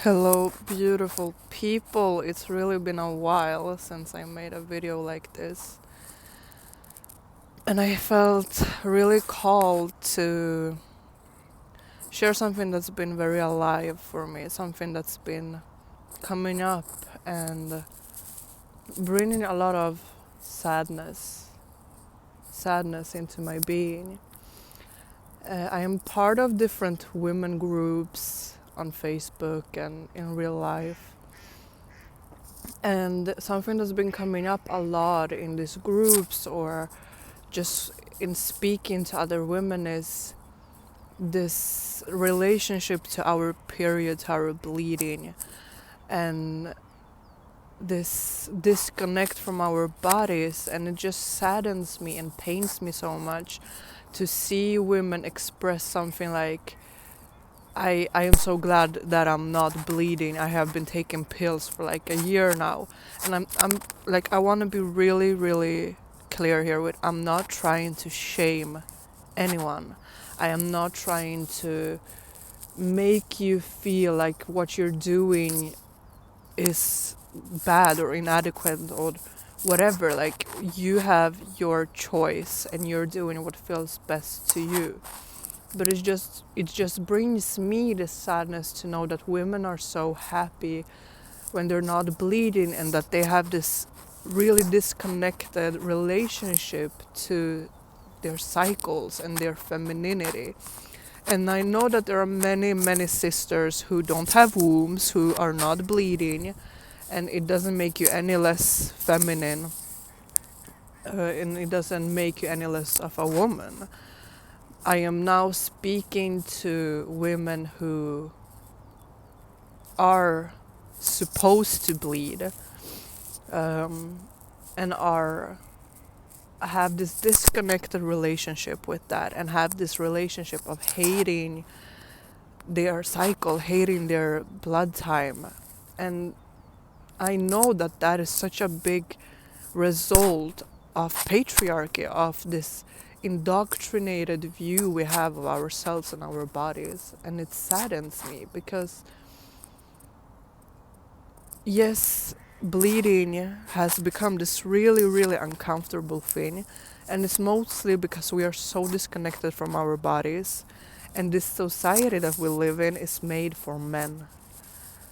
Hello, beautiful people. It's really been a while since I made a video like this, and I felt really called to share something that's been very alive for me, something that's been coming up and bringing a lot of sadness into my being. I am part of different women groups on Facebook and in real life. And something that's been coming up a lot in these groups or just in speaking to other women is this relationship to our period, to our bleeding, and this disconnect from our bodies. And it just saddens me and pains me so much to see women express something like, I am so glad that I'm not bleeding. I have been taking pills for like a year now. And I'm like, I want to be really, really clear here with, I'm not trying to shame anyone. I am not trying to make you feel like what you're doing is bad or inadequate or whatever. Like, you have your choice and you're doing what feels best to you. But it just brings me the sadness to know that women are so happy when they're not bleeding, and that they have this really disconnected relationship to their cycles and their femininity. And I know that there are many sisters who don't have wombs, who are not bleeding, and it doesn't make you any less feminine, and it doesn't make you any less of a woman. I am now speaking to women who are supposed to bleed, and have this disconnected relationship with that, and have this relationship of hating their cycle, hating their blood time. And I know that that is such a big result of patriarchy, of this indoctrinated view we have of ourselves and our bodies. And it saddens me because, yes, bleeding has become this really uncomfortable thing, and it's mostly because we are so disconnected from our bodies, and this society that we live in is made for men.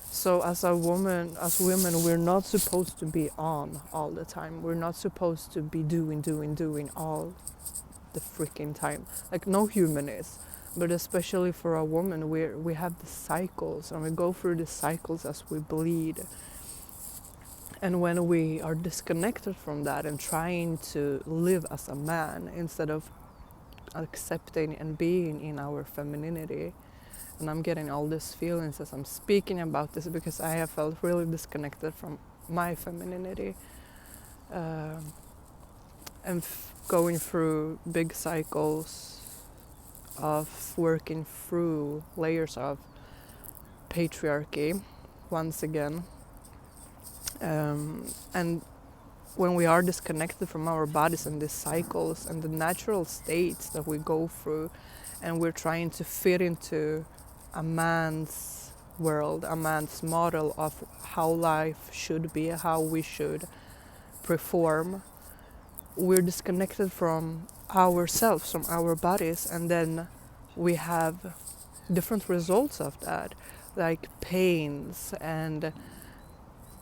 So as women, we're not supposed to be on all the time. We're not supposed to be doing all the freaking time. Like, no human is. But especially for a woman, we have the cycles, and we go through the cycles as we bleed. And when we are disconnected from that and trying to live as a man instead of accepting and being in our femininity, and I'm getting all these feelings as I'm speaking about this because I have felt really disconnected from my femininity, and going through big cycles of working through layers of patriarchy once again. And when we are disconnected from our bodies and these cycles and the natural states that we go through, and we're trying to fit into a man's world, a man's model of how life should be, how we should perform, we're disconnected from ourselves, from our bodies, and then we have different results of that, like pains and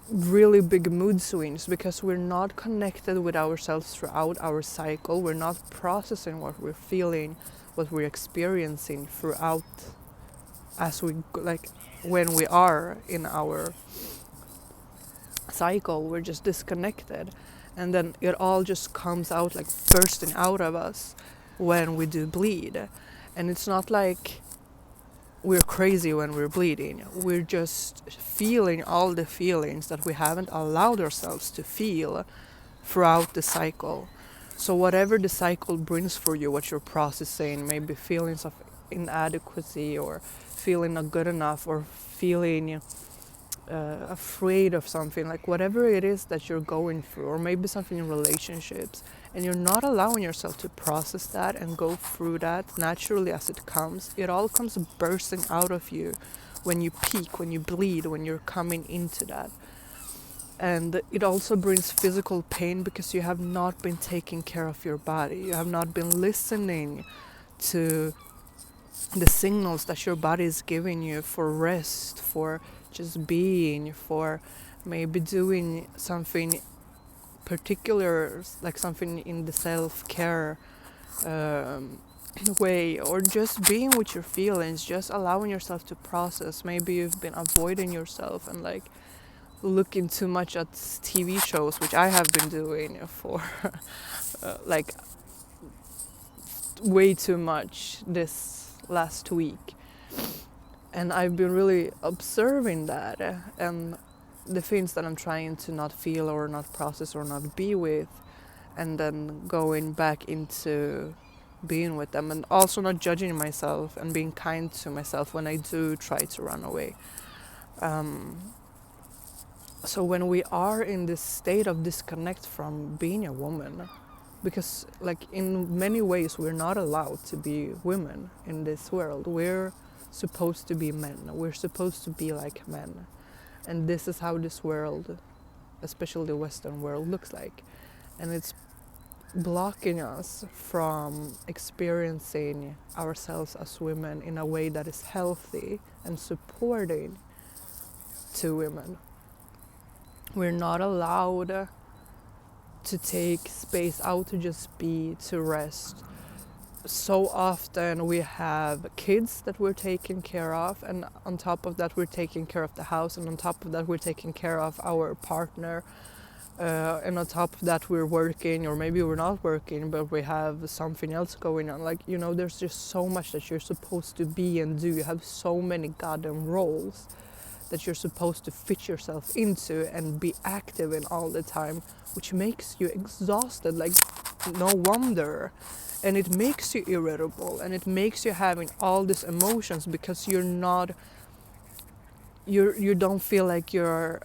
really big mood swings, because we're not connected with ourselves throughout our cycle. We're not processing what we're feeling, what we're experiencing throughout, as we, like, when we are in our cycle, we're just disconnected, and then it all just comes out like bursting out of us when we do bleed. And it's not like we're crazy when we're bleeding. We're just feeling all the feelings that we haven't allowed ourselves to feel throughout the cycle. So whatever the cycle brings for you, what you're processing, maybe feelings of inadequacy, or feeling not good enough, or feeling afraid of something, like whatever it is that you're going through, or maybe something in relationships, and you're not allowing yourself to process that and go through that naturally as it comes, it all comes bursting out of you when you peak, when you bleed, when you're coming into that. And it also brings physical pain because you have not been taking care of your body. You have not been listening to the signals that your body is giving you for rest, for just being, for maybe doing something particular, like something in the self-care way, or just being with your feelings, just allowing yourself to process. Maybe you've been avoiding yourself and like looking too much at TV shows, which I have been doing for like way too much this last week. And I've been really observing that and the things that I'm trying to not feel or not process or not be with, and then going back into being with them, and also not judging myself and being kind to myself when I do try to run away. So when we are in this state of disconnect from being a woman, because like in many ways we're not allowed to be women in this world. We're supposed to be men. We're supposed to be like men. And this is how this world, especially the Western world, looks like. And it's blocking us from experiencing ourselves as women in a way that is healthy and supporting to women. We're not allowed to take space out to just be, to rest. So often we have kids that we're taking care of, and on top of that we're taking care of the house, and on top of that we're taking care of our partner, and on top of that we're working, or maybe we're not working but we have something else going on. Like, you know, there's just so much that you're supposed to be and do. You have so many goddamn roles that you're supposed to fit yourself into and be active in all the time, which makes you exhausted, like no wonder. And it makes you irritable, and it makes you having all these emotions because you don't feel like you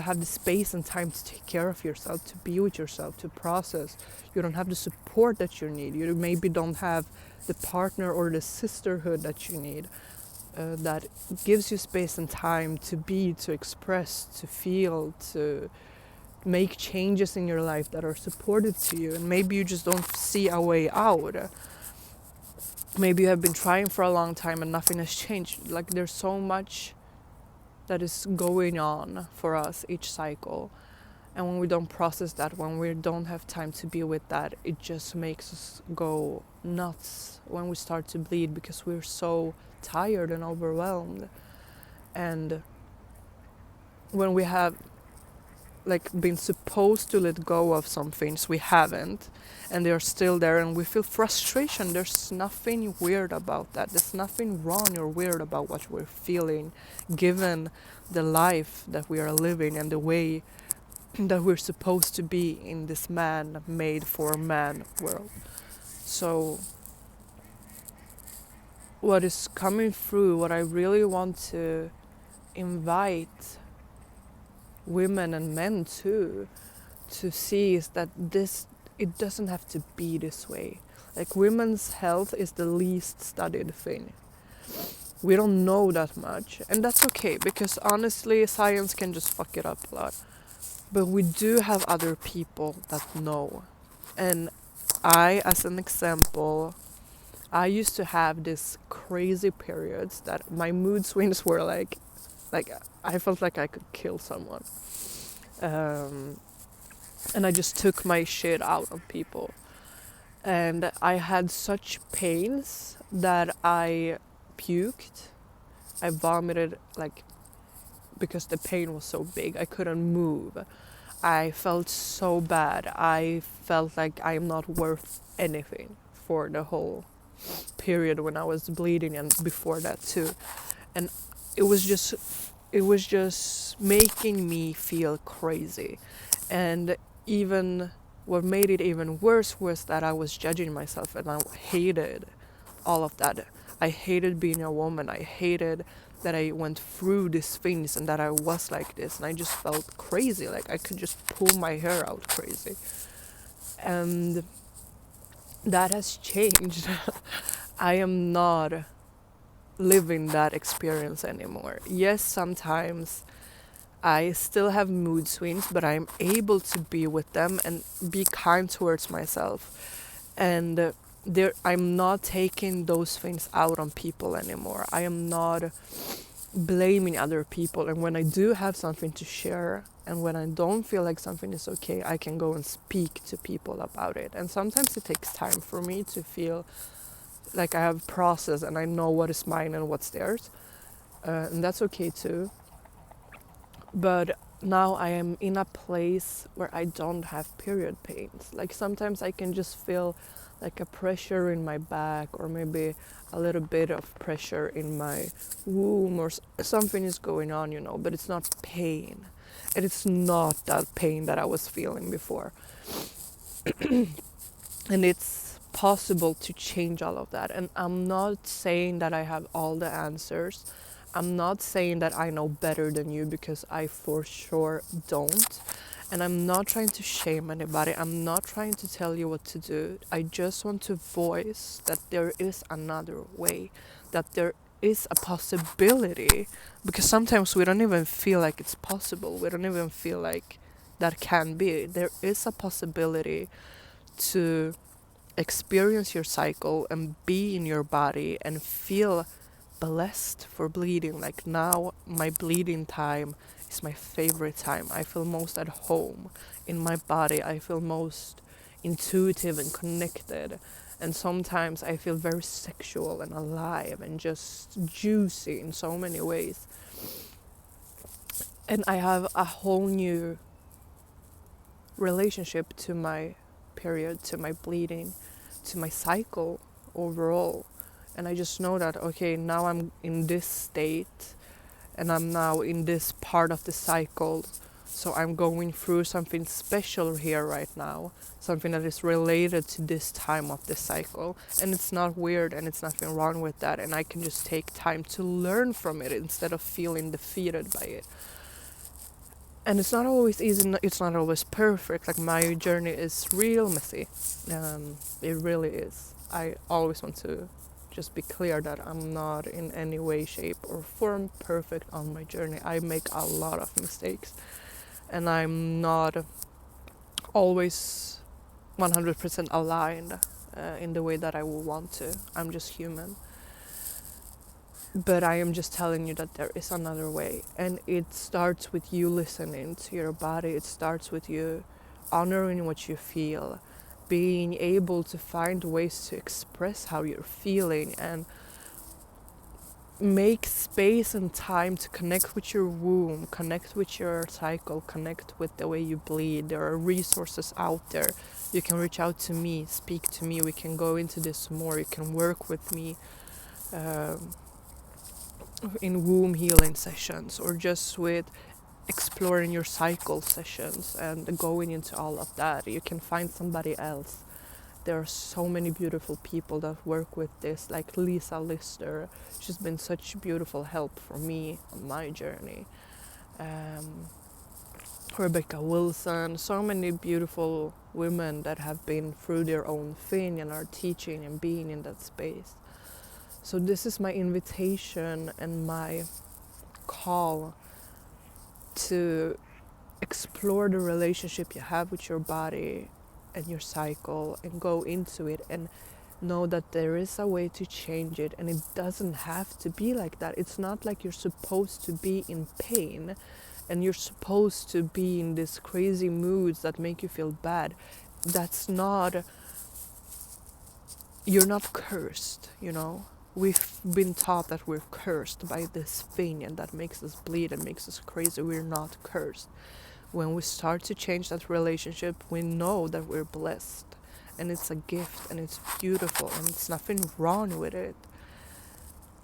have the space and time to take care of yourself, to be with yourself, to process. You don't have the support that you need. You maybe don't have the partner or the sisterhood that you need. That gives you space and time to be, to express, to feel, to make changes in your life that are supportive to you. And maybe you just don't see a way out. Maybe you have been trying for a long time and nothing has changed. Like, there's so much that is going on for us each cycle. And when we don't process that, when we don't have time to be with that, it just makes us go nuts when we start to bleed because we're so tired and overwhelmed. And when we have like been supposed to let go of some things, we haven't, and they're still there, and we feel frustration. There's nothing weird about that. There's nothing wrong or weird about what we're feeling, given the life that we are living and the way that we're supposed to be in this man-made for man world. So what is coming through, what I really want to invite women and men too to see is that it doesn't have to be this way. Like, women's health is the least studied thing. We don't know that much, and that's okay, because honestly science can just fuck it up a lot. But we do have other people that know. And I, as an example, I used to have this crazy periods that my mood swings were like I felt like I could kill someone. And I just took my shit out on people. And I had such pains that I puked. I vomited, like, because the pain was so big. I couldn't move. I felt so bad. I felt like I am not worth anything for the whole period when I was bleeding, and before that too. And it was just making me feel crazy. And even what made it even worse was that I was judging myself, and I hated all of that. I hated being a woman. I hated that I went through these things and that I was like this, and I just felt crazy, like I could just pull my hair out crazy. And that has changed. I am not living that experience anymore. Yes, sometimes I still have mood swings, but I'm able to be with them and be kind towards myself. And I'm not taking those things out on people anymore. I am not blaming other people. And when I do have something to share, and when I don't feel like something is okay, I can go and speak to people about it. And sometimes it takes time for me to feel like I have process and I know what is mine and what's theirs. And that's okay too. But now I am in a place where I don't have period pains. Like sometimes I can just feel like a pressure in my back, or maybe a little bit of pressure in my womb, or something is going on, but it's not pain. And it's not that pain that I was feeling before. And it's possible to change all of that. And I'm not saying that I have all the answers. I'm not saying that I know better than you, because I for sure don't. And I'm not trying to shame anybody. I'm not trying to tell you what to do. I just want to voice that there is another way, that there is a possibility, because sometimes we don't even feel like it's possible. We don't even feel like that can be. There is a possibility to experience your cycle and be in your body and feel blessed for bleeding. Like now, my bleeding time is my favorite time. I feel most at home in my body. I feel most intuitive and connected. And sometimes I feel very sexual and alive and just juicy in so many ways. And I have a whole new relationship to my period, to my bleeding, to my cycle overall. And I just know that, okay, now I'm in this state and I'm now in this part of the cycle. So I'm going through something special here right now, something that is related to this time of the cycle. And it's not weird and it's nothing wrong with that. And I can just take time to learn from it instead of feeling defeated by it. And it's not always easy, it's not always perfect. Like my journey is real messy. It really is. I always want to just be clear that I'm not in any way, shape or form perfect on my journey. I make a lot of mistakes and I'm not always 100% aligned in the way that I would want to. I'm just human. But I am just telling you that there is another way. And it starts with you listening to your body. It starts with you honoring what you feel, being able to find ways to express how you're feeling, and make space and time to connect with your womb, connect with your cycle, connect with the way you bleed. There are resources out there. You can reach out to me, speak to me. We can go into this more. You can work with me. In womb healing sessions, or just with exploring your cycle sessions and going into all of that. You can find somebody else. There are so many beautiful people that work with this, like Lisa Lister. She's been such beautiful help for me on my journey. Rebecca Wilson, so many beautiful women that have been through their own thing and are teaching and being in that space. So this is my invitation and my call to explore the relationship you have with your body and your cycle, and go into it and know that there is a way to change it, and it doesn't have to be like that. It's not like you're supposed to be in pain and you're supposed to be in these crazy moods that make you feel bad. That's not, you're not cursed, We've been taught that we're cursed by this thing and that makes us bleed and makes us crazy. We're not cursed. When we start to change that relationship, we know that we're blessed, and it's a gift and it's beautiful and it's nothing wrong with it.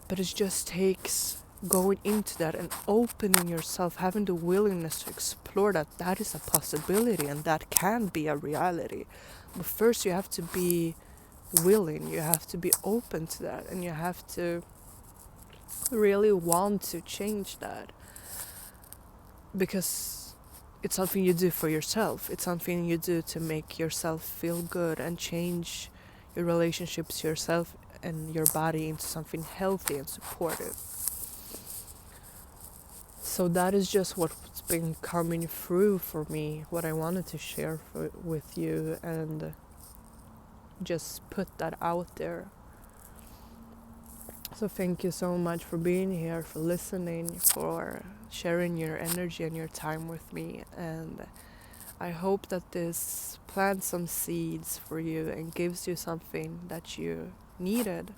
But it just takes going into that and opening yourself, having the willingness to explore that is a possibility and that can be a reality. But first you have to be willing, you have to be open to that, and you have to really want to change that, because it's something you do for yourself. It's something you do to make yourself feel good and change your relationships to yourself and your body into something healthy and supportive. So that is just what's been coming through for me, what I wanted to share with you, and just put that out there. So thank you so much for being here, for listening, for sharing your energy and your time with me. And I hope that this plants some seeds for you and gives you something that you needed.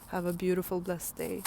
Have a beautiful, blessed day.